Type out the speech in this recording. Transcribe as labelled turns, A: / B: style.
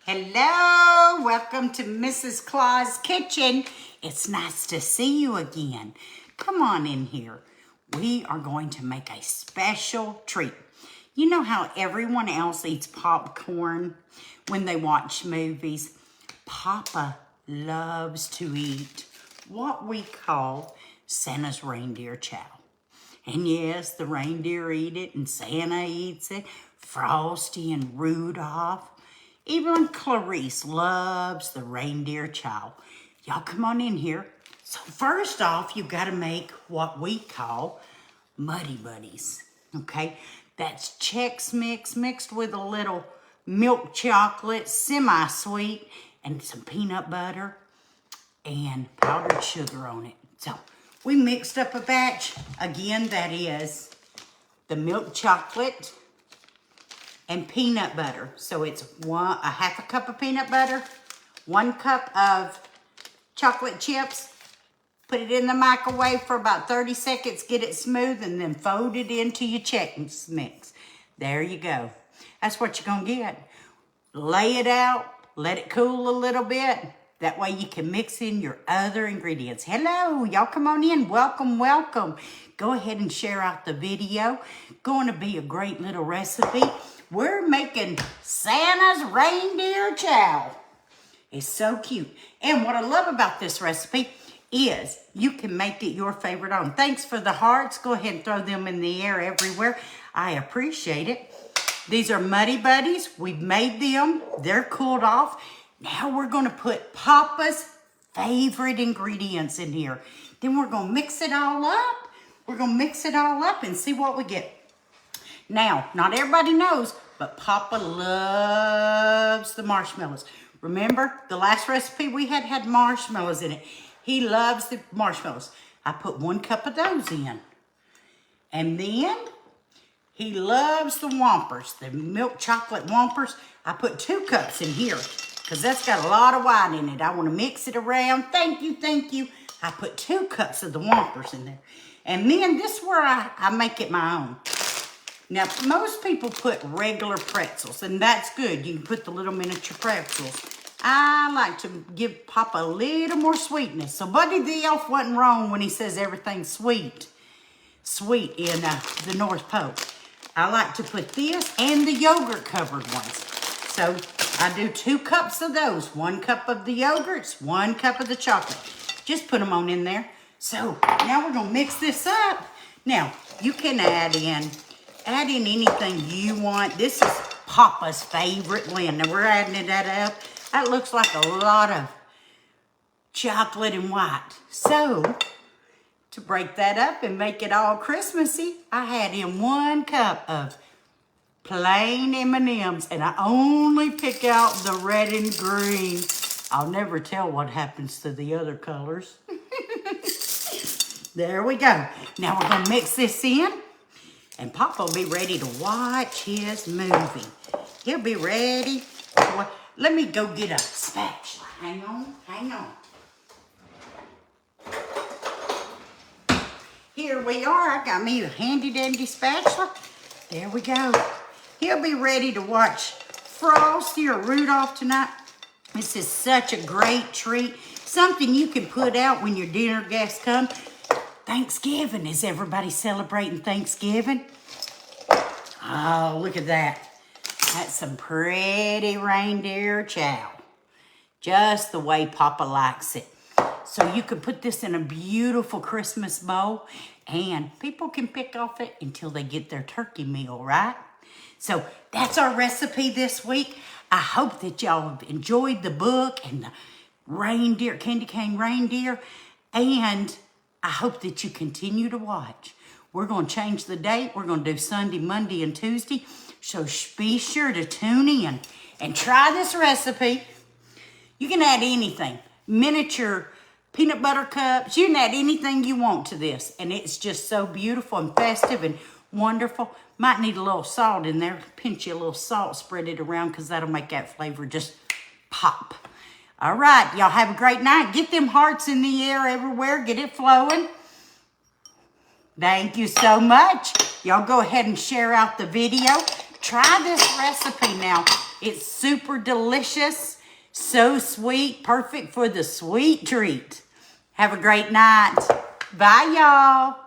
A: Hello, welcome to Mrs. Claus' kitchen. It's nice to see you again. Come on in here. We are going to make a special treat. You know how everyone else eats popcorn when they watch movies? Papa loves to eat what we call Santa's reindeer chow. And yes, the reindeer eat it and Santa eats it. Frosty and Rudolph. Even Clarice loves the reindeer chow. Y'all come on in here. So first off, you got to make what we call Muddy Buddies. Okay, that's Chex Mix mixed with a little milk chocolate, semi-sweet, and some peanut butter and powdered sugar on it. So we mixed up a batch. Again, that is the milk chocolate and peanut butter. So it's a half a cup of peanut butter, 1 cup of chocolate chips. Put it in the microwave for about 30 seconds, get it smooth, and then fold it into your Chex Mix. There you go. That's what you're gonna get. Lay it out, let it cool a little bit. That way you can mix in your other ingredients. Hello, y'all come on in. Welcome, welcome. Go ahead and share out the video. Going to be a great little recipe. We're making Santa's reindeer chow. It's so cute. And what I love about this recipe is you can make it your favorite own. Thanks for the hearts. Go ahead and throw them in the air everywhere. I appreciate it. These are Muddy Buddies. We've made them. They're cooled off. Now we're going to put Papa's favorite ingredients in here. Then we're going to mix it all up. We're going to mix it all up and see what we get. Now, not everybody knows, but Papa loves the marshmallows. Remember, the last recipe we had marshmallows in it. He loves the marshmallows. I put 1 cup of those in. And then he loves the Whompers, the milk chocolate Whompers. I put 2 cups in here because that's got a lot of white in it. I want to mix it around. Thank you, thank you. I put 2 cups of the Whompers in there. And then this is where I make it my own. Now, most people put regular pretzels, and that's good. You can put the little miniature pretzels. I like to give Papa a little more sweetness. So Buddy the Elf wasn't wrong when he says everything's sweet. Sweet in the North Pole. I like to put this and the yogurt covered ones. So I do 2 cups of those. 1 cup of the yogurts, 1 cup of the chocolate. Just put them on in there. So now we're going to mix this up. Now, you can add in anything you want. This is Papa's favorite blend. Now we're adding that up. That looks like a lot of chocolate and white. So to break that up and make it all Christmassy, I had in 1 cup of plain M&Ms, and I only pick out the red and green. I'll never tell what happens to the other colors. There we go. Now we're gonna mix this in, and Papa will be ready to watch his movie. He'll be ready. Let me go get a spatula. Hang on, hang on. Here we are. I got me a handy dandy spatula. There we go. He'll be ready to watch Frosty or Rudolph tonight. This is such a great treat. Something you can put out when your dinner guests come. Thanksgiving. Is everybody celebrating Thanksgiving? Oh, look at that. That's some pretty reindeer chow. Just the way Papa likes it. So you can put this in a beautiful Christmas bowl, and people can pick off it until they get their turkey meal, right? So that's our recipe this week. I hope that y'all have enjoyed the book and the reindeer, candy cane reindeer, and I hope that you continue to watch. We're going to change the date. We're going to do Sunday, Monday, and Tuesday. So be sure to tune in and try this recipe. You can add anything. Miniature peanut butter cups. You can add anything you want to this. And it's just so beautiful and festive and wonderful. Might need a little salt in there. Pinch you a little salt. Spread it around because that'll make that flavor just pop. All right. Y'all have a great night. Get them hearts in the air everywhere. Get it flowing. Thank you so much. Y'all go ahead and share out the video. Try this recipe now. It's super delicious, so sweet, perfect for the sweet treat. Have a great night. Bye, y'all.